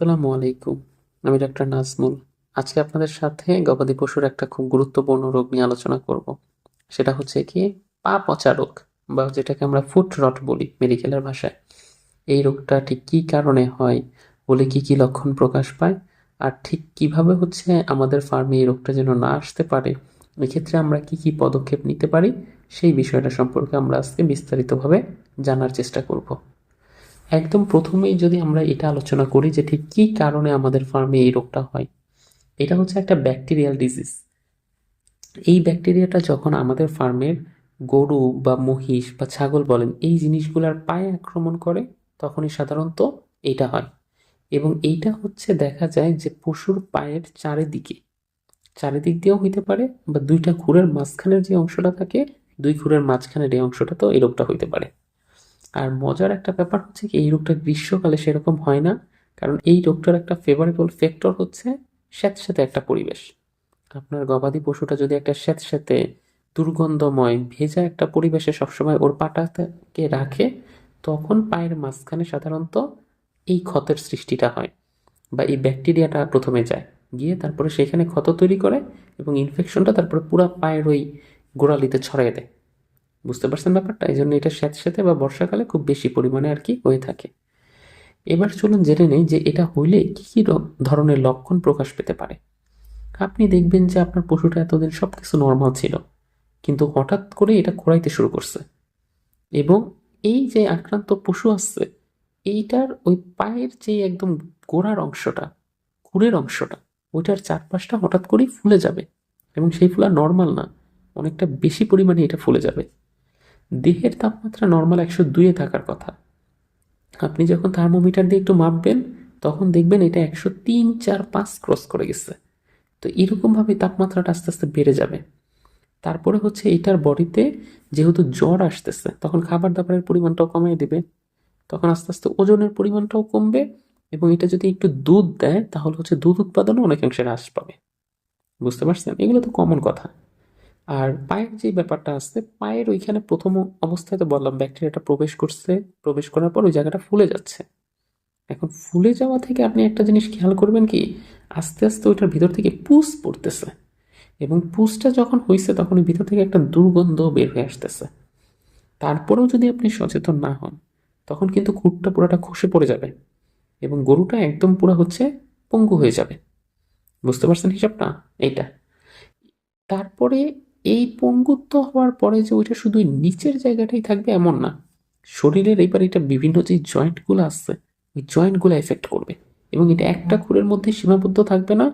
আসসালামু আলাইকুম। আমি ডাক্তার নাজমুল। আজকে আপনাদের সাথে গবাদি পশুর একটা খুব গুরুত্বপূর্ণ রোগ নিয়ে আলোচনা করব। সেটা হচ্ছে কি পা পচা রোগ, বা যেটাকে আমরা ফুট রট বলি মেডিকেলের ভাষায়। এই রোগটা ঠিক কী কারণে হয়, বলে কি কি লক্ষণ প্রকাশ পায়, আর ঠিক কিভাবে হচ্ছে আমাদের ফার্মে এই রোগটা যেন না আসতে পারে, এক্ষেত্রে আমরা কি কি পদক্ষেপ নিতে পারি, সেই বিষয়টা সম্পর্কে আমরা আজকে বিস্তারিতভাবে জানার চেষ্টা করব। একদম প্রথমেই যদি আমরা এটা আলোচনা করি যে ঠিক কী কারণে আমাদের ফার্মে এই রোগটা হয়। এটা হচ্ছে একটা ব্যাকটেরিয়াল ডিজিজ। এই ব্যাকটেরিয়াটা যখন আমাদের ফার্মের গরু বা মহিষ বা ছাগল বলেন এই জিনিসগুলোর পায়ে আক্রমণ করে, তখনই সাধারণত এইটা হয়। এবং এইটা হচ্ছে দেখা যায় যে পশুর পায়ের চারিদিক দিয়েও হইতে পারে, বা দুইটা খুরের মাঝখানের যে অংশটা থাকে, দুই খুরের মাঝখানের এই অংশটা তো এই রোগটা হইতে পারে। আর মজার একটা ব্যাপার হচ্ছে কি এই রোগটা গ্রীষ্মকালে সেরকম হয় না, কারণ এই রোগটার একটা ফেভারেবল ফ্যাক্টর হচ্ছে স্যাঁতস্যাঁতে একটা পরিবেশ। আপনার গবাদি পশুটা যদি একটা স্যাঁতস্যাঁতে দুর্গন্ধময় ভেজা একটা পরিবেশে সবসময় ওর পাটাকে রাখে, তখন পায়ের মাঝখানে সাধারণত এই ক্ষতের সৃষ্টিটা হয়, বা এই ব্যাকটেরিয়াটা প্রথমে যায়, গিয়ে তারপরে সেখানে ক্ষত তৈরি করে এবং ইনফেকশনটা তারপরে পুরো পায়ের ওই গোড়ালিতে ছড়িয়ে দেয়। বুঝতে পারছেন ব্যাপারটা? এই জন্য এটা স্যাঁতস্যাঁতে বা বর্ষাকালে খুব বেশি পরিমাণে আর কি হয়ে থাকে। এবার চলুন জেনে নেই যে এটা হইলে কি কি ধরনের লক্ষণ প্রকাশ পেতে পারে। আপনি দেখবেন যে আপনার পশুটা এতদিন সবকিছু নর্মাল ছিল, কিন্তু হঠাৎ করে এটা খোঁড়াইতে শুরু করছে, এবং এই যে আক্রান্ত পশু আসছে এইটার ওই পায়ের যে একদম গোড়ার অংশটা, খুরের অংশটা, ওইটার চারপাশটা হঠাৎ করেই ফুলে যাবে, এবং সেই ফুলা নর্মাল না, অনেকটা বেশি পরিমাণে এটা ফুলে যাবে। দেহের তাপমাত্রা নর্মাল 102-এ থাকার কথা, আপনি যখন থার্মোমিটার দিয়ে একটু মাপবেন তখন দেখবেন এটা 103, 4, 5 ক্রস করে গেছে। তো এরকমভাবে তাপমাত্রাটা আস্তে আস্তে বেড়ে যাবে। তারপরে হচ্ছে এটার বডিতে যেহেতু জ্বর আসতেছে, তখন খাবার দাবারের পরিমাণটাও কমিয়ে দিবে, তখন আস্তে আস্তে ওজনের পরিমাণটাও কমবে, এবং এটা যদি একটু দুধ দেয় তাহলে হচ্ছে দুধ উৎপাদনও অনেকাংশে হ্রাস পাবে। বুঝতে পারছেন? এগুলো তো কমন কথা। আর পায়ের যে ব্যাপারটা আছে, পায়ের ওইখানে প্রথম অবস্থায় তো বললাম ব্যাকটেরিয়াটা প্রবেশ করছে, প্রবেশ করার পর ওই জায়গাটা ফুলে যাচ্ছে। এখন ফুলে যাওয়া থেকে আপনি একটা জিনিস খেয়াল করবেন কি, আস্তে আস্তে ওইটার ভিতর থেকে পুষ পড়তেছে, এবং পুষটা যখন হয়েছে তখন ওই ভিতর থেকে একটা দুর্গন্ধ বের হয়ে আসতেছে। তারপরেও যদি আপনি সচেতন না হন, তখন কিন্তু খুঁটটা পুরোটা খসে পড়ে যাবে, এবং গরুটা একদম পুরো হচ্ছে পঙ্গু হয়ে যাবে। বুঝতে পারছেন হিসাবটা? এইটা তারপরে এই পঙ্গুত্ব হওয়ার পরে যে ওইটা শুধু নিচের জায়গাটাই থাকবে এমন না, শরীরের এইবার এটা বিভিন্ন যে জয়েন্টগুলো আছে ওই জয়েন্টগুলো এফেক্ট করবে, এবং এটা একটা খুরের মধ্যে সীমাবদ্ধ থাকবে না,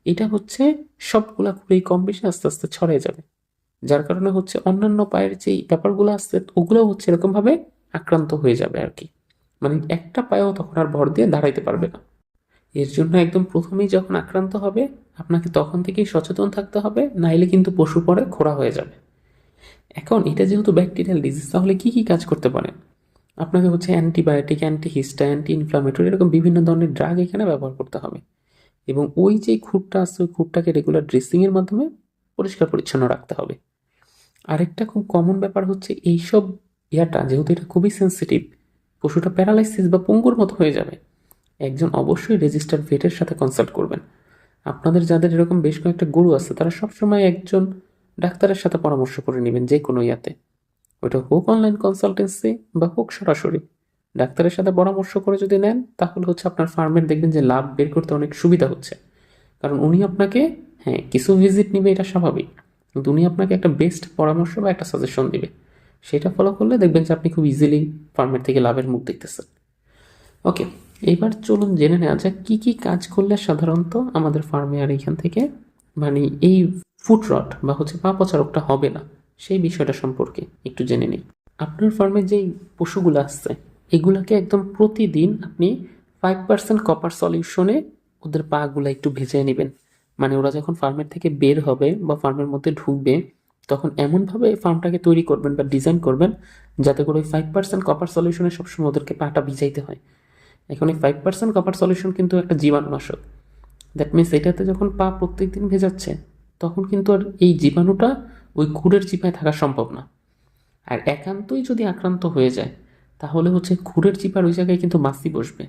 এটা হচ্ছে সবগুলা খুরেই কম বেশি আস্তে আস্তে ছড়িয়ে যাবে। যার কারণে হচ্ছে অন্যান্য পায়ের যেই ব্যাপারগুলো আছে ওগুলো হচ্ছে এরকমভাবে আক্রান্ত হয়ে যাবে আর কি। মানে একটা পায়েও তখন আর ভর দিয়ে দাঁড়াইতে পারবে না। এর জন্য একদম প্রথমেই যখন আক্রান্ত হবে আপনাকে তখন থেকেই সচেতন থাকতে হবে, নাইলে কিন্তু পশু পরে খোঁড়া হয়ে যাবে। এখন এটা যেহেতু ব্যাকটেরিয়াল ডিজিজ, তাহলে কি কি কাজ করতে পারে? আপনাকে হচ্ছে অ্যান্টিবায়োটিক, অ্যান্টিহিস্টা, অ্যান্টি ইনফ্লামেটরি এরকম বিভিন্ন ধরনের ড্রাগ এখানে ব্যবহার করতে হবে, এবং ওই যে খুঁটটা আছে ওই খুঁটটাকে রেগুলার ড্রেসিংয়ের মাধ্যমে পরিষ্কার পরিচ্ছন্ন রাখতে হবে। আরেকটা খুব কমন ব্যাপার হচ্ছে এইসব যেহেতু এটা খুবই সেন্সিটিভ, পশুটা প্যারালাইসিস বা পঙ্গুর মতো হয়ে যাবে, একজন অবশ্যই রেজিস্টার ভেটের সাথে কনসাল্ট করবেন। আপনাদের যাদের এরকম বেশ কয়েকটা গরু আছে তারা সবসময় একজন ডাক্তারের সাথে পরামর্শ করে নেবেন, যে কোনো ওইটা হোক অনলাইন কনসালটেন্সি বা হোক সরাসরি ডাক্তারের সাথে পরামর্শ করে যদি নেন, তাহলে হচ্ছে আপনার ফার্মের দেখবেন যে লাভ বের করতে অনেক সুবিধা হচ্ছে। কারণ উনি আপনাকে, হ্যাঁ কিছু ভিজিট নিবে এটা স্বাভাবিক, কিন্তু উনি আপনাকে একটা বেস্ট পরামর্শ বা একটা সাজেশন দিবে, সেটা ফলো করলে দেখবেন যে আপনি খুব ইজিলি ফার্মের থেকে লাভের মুখ দেখতেছেন। ওকে, এবার চলুন জেনে নেওয়া যাক কী কী কাজ করলে সাধারণত আমাদের ফার্মে আর এইখান থেকে মানে এই ফুট রট বা হচ্ছে পা পচা রোগটা হবে না, সেই বিষয়টা সম্পর্কে একটু জেনে নিই। আপনার ফার্মে যেই পশুগুলো আসছে এগুলাকে একদম প্রতিদিন আপনি 5% কপার সলিউশনে ওদের পাগুলা একটু ভেজে নেবেন। মানে ওরা যখন ফার্মের থেকে বের হবে বা ফার্মের মধ্যে ঢুকবে, তখন এমনভাবে ফার্মটাকে তৈরি করবেন বা ডিজাইন করবেন যাতে করে ওই 5% কপার সলিউশনে সবসময় ওদেরকে পাটা ভিজাইতে হয়। এখন এই 5% কপার সলিউশন কিন্তু একটা জীবাণুনাশক। দ্যাট মিনস এটাতে যখন পা প্রত্যেকদিন ভেজাচ্ছে তখন কিন্তু আর এই জীবাণুটা ওই খুরের চিপায় থাকা সম্ভব না। আর একান্তই যদি আক্রান্ত হয়ে যায় তাহলে হচ্ছে খুরের চিপার ওই জায়গায় কিন্তু মাছি বসবে।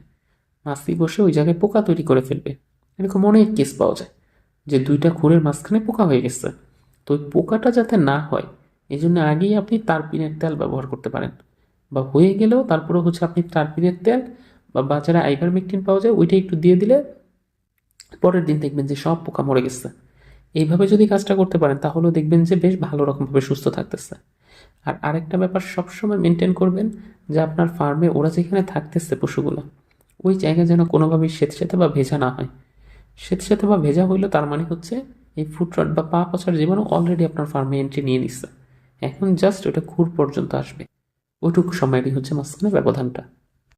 মাছি বসে ওই জায়গায় পোকা তৈরি করে ফেলবে। এরকম অনেক কেস পাওয়া যায় যে দুইটা খুরের মাঝখানে পোকা হয়ে গেছে। তো ওই পোকাটা যাতে না হয় এই জন্য আগেই আপনি তারপিনের তেল ব্যবহার করতে পারেন, বা হয়ে গেলেও তারপরে হচ্ছে আপনি তারপিনের তেল বা বাজারে আইভারমেকটিন পাওয়া যায় ওইটা একটু দিয়ে দিলে পরের দিন দেখবেন যে সব পোকা মরে গেছে। এইভাবে যদি কাজটা করতে পারেন তাহলেও দেখবেন যে বেশ ভালো রকমভাবে সুস্থ থাকতেছে। আর আরেকটা ব্যাপার সবসময় মেনটেন করবেন যে আপনার ফার্মে ওরা যেখানে থাকতেছে পশুগুলো ওই জায়গা যেন কোনোভাবেই স্যাঁতসেঁতে বা ভেজা না হয়। স্যাঁতসেঁতে বা ভেজা হইলে তার মানে হচ্ছে এই ফুট রট বা পা পচার জীবাণু অলরেডি আপনার ফার্মে এন্ট্রি নিয়ে নিচ্ছে, এখন জাস্ট ওটা খুর পর্যন্ত আসবে। ওইটুকু সময়েরই হচ্ছে মাঝখানে ব্যবধানটা।